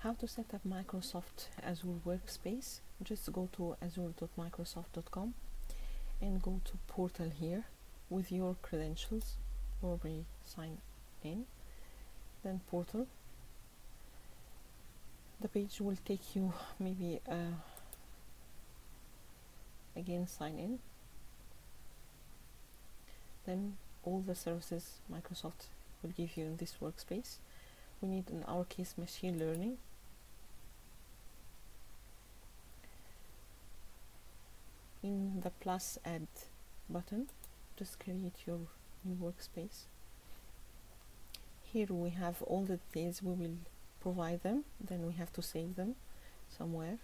How to set up Microsoft Azure Workspace. Just go to azure.microsoft.com and go to portal here with your credentials, probably sign in, then portal. The page will take you maybe again sign in, then all the services Microsoft will give you in this workspace. We need, in our case, machine learning. In the plus add button, just create your new workspace. Here we have all the details, we will provide them, then we have to save them somewhere.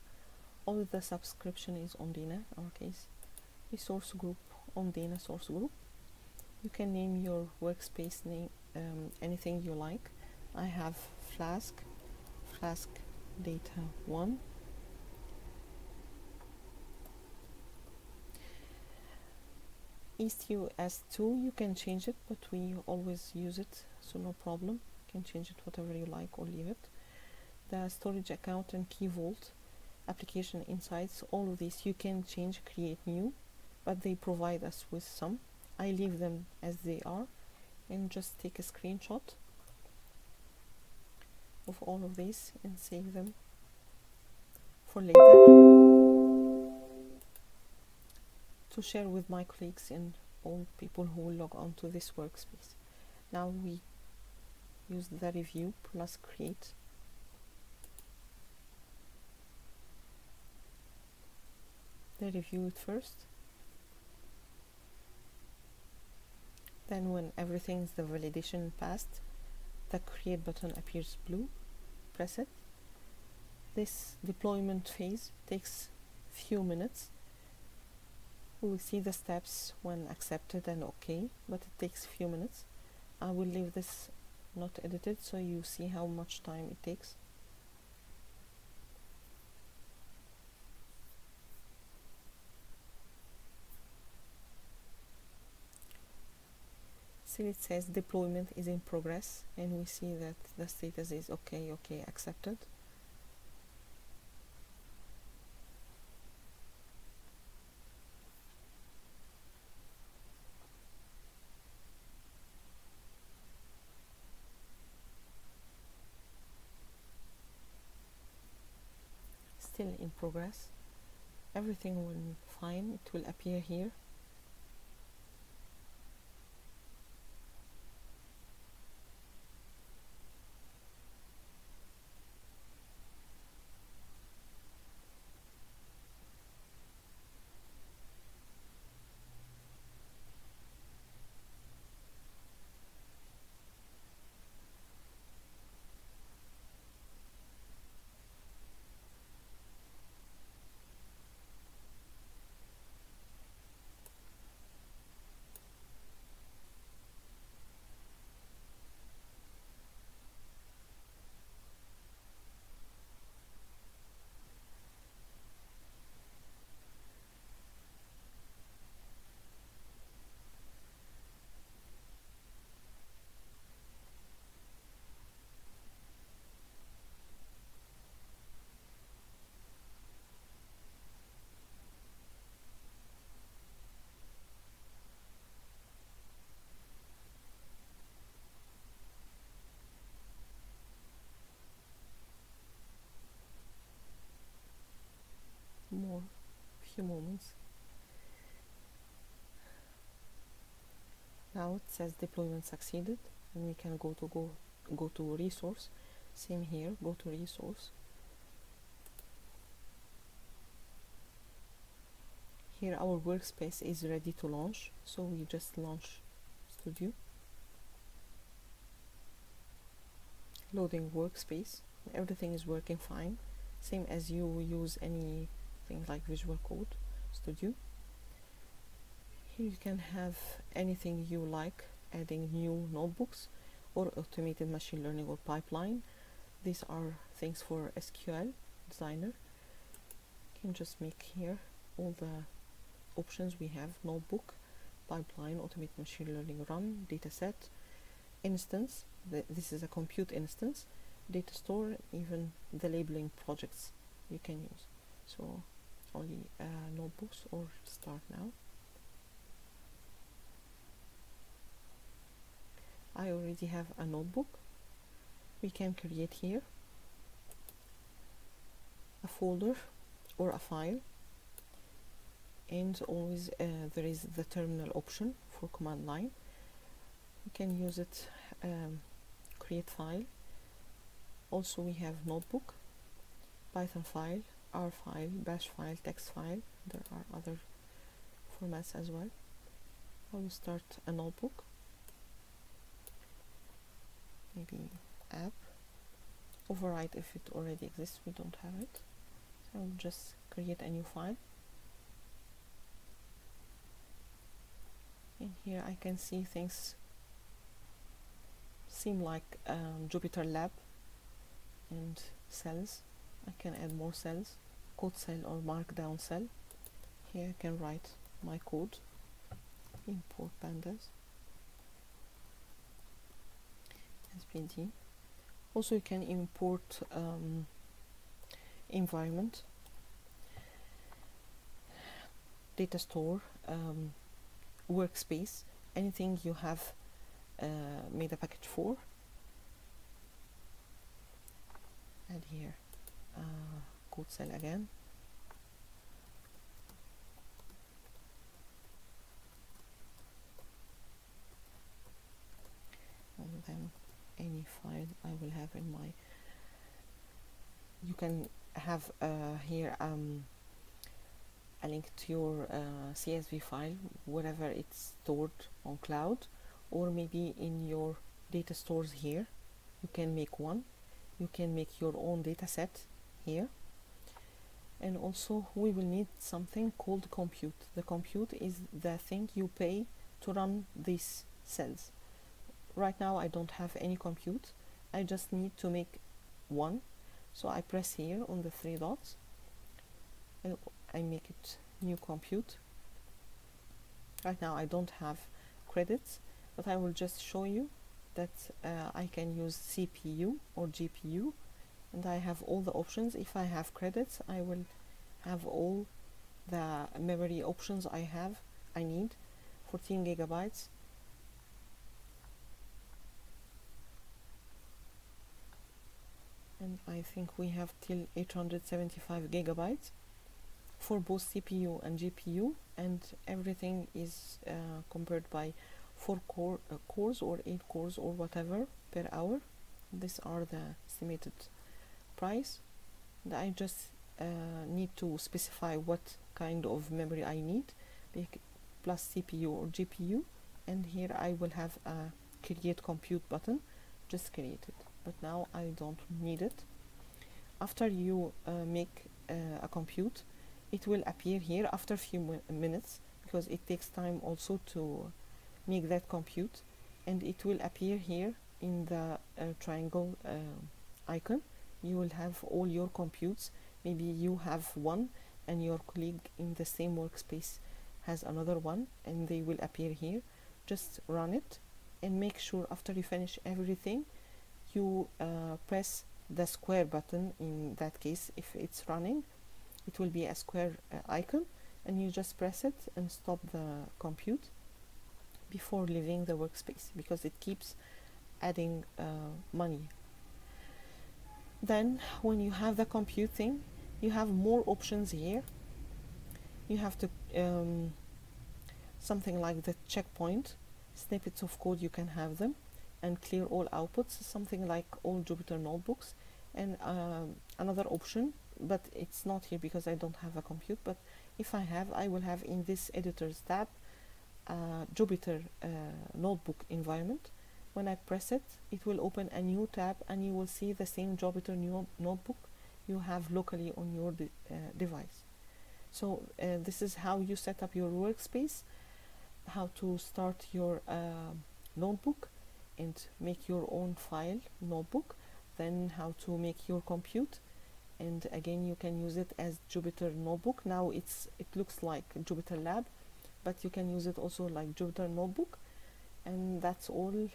All of the subscription is on Dina, in our case. Resource group on Dina source group. You can name your workspace name anything you like. I have Flask data 1. EastUS2, you can change it, but we always use it, so no problem. You can change it whatever you like or leave it. The storage account and key vault, application insights, all of these you can change, create new, but they provide us with some. I leave them as they are and just take a screenshot of all of these and save them for later to share with my colleagues and all people who will log on to this workspace. Now we use the review plus create. They review it first. Then when everything is the validation passed, the create button appears blue. Press it. This deployment phase takes few minutes. We will see the steps when accepted and okay, but it takes a few minutes. I will leave this not edited so you see how much time it takes. Still it says deployment is in progress, and we see that the status is okay, accepted. Still in progress. Everything will fine, it will appear here. More few moments. Now it says deployment succeeded, and we can go to resource. Same here, go to resource. Here our workspace is ready to launch, so we just launch Studio. Loading workspace. Everything is working fine, same as you use anything like Visual Code Studio. Here you can have anything you like, adding new notebooks or automated machine learning or pipeline. These are things for SQL designer. You can just make here all the options we have: notebook, pipeline, automated machine learning run, dataset, instance. This is a compute instance, data store, even the labeling projects you can use. So only notebooks, or start now. I already have a notebook. We can create here a folder or a file, and always there is the terminal option for command line. We can use it, create file. Also we have notebook, Python file, R file, bash file, text file. There are other formats as well. I will start a notebook, maybe app, override if it already exists, we don't have it. So I'll just create a new file. And here I can see things seem like Jupyter Lab and cells. I can add more cells, code cell or markdown cell. Here I can write my code, import pandas, SPD. Also you can import environment, data store, workspace, anything you have made a package for. Add here code cell again. And then any file I will have in my, you can have here a link to your CSV file wherever it's stored on cloud, or maybe in your data stores here. You can make one. You can make your own data set here. And also we will need something called compute. The compute is the thing you pay to run these cells. Right now I don't have any compute. I just need to make one. So I press here on the three dots and I make it new compute. Right now I don't have credits, but I will just show you that I can use CPU or GPU, and I have all the options. If I have credits, I will have all the memory options I need, 14 gigabytes. And I think we have till 875 gigabytes for both CPU and GPU, and everything is compared by 4 cores or 8 cores or whatever per hour. These are the estimated price. And I just need to specify what kind of memory I need, plus CPU or GPU, and here I will have a create compute button. Just create it, but now I don't need it. After you make a compute, it will appear here after a few minutes, because it takes time also to make that compute, and it will appear here in the triangle icon. You will have all your computes. Maybe you have one and your colleague in the same workspace has another one, and they will appear here. Just run it and make sure after you finish everything you press the square button. In that case, if it's running, it will be a square icon, and you just press it and stop the compute before leaving the workspace, because it keeps adding money. Then when you have the computing, you have more options here. You have to something like the checkpoint, snippets of code, you can have them, and clear all outputs, something like all Jupyter notebooks. And another option, but it's not here because I don't have a compute, but if I have, I will have in this editors tab Jupyter notebook environment. When I press it, it will open a new tab, and you will see the same Jupyter notebook you have locally on your device. So this is how you set up your workspace, how to start your notebook and make your own file notebook, then how to make your compute, and again you can use it as Jupyter notebook. Now it looks like Jupyter Lab, but you can use it also like Jupyter notebook. And that's all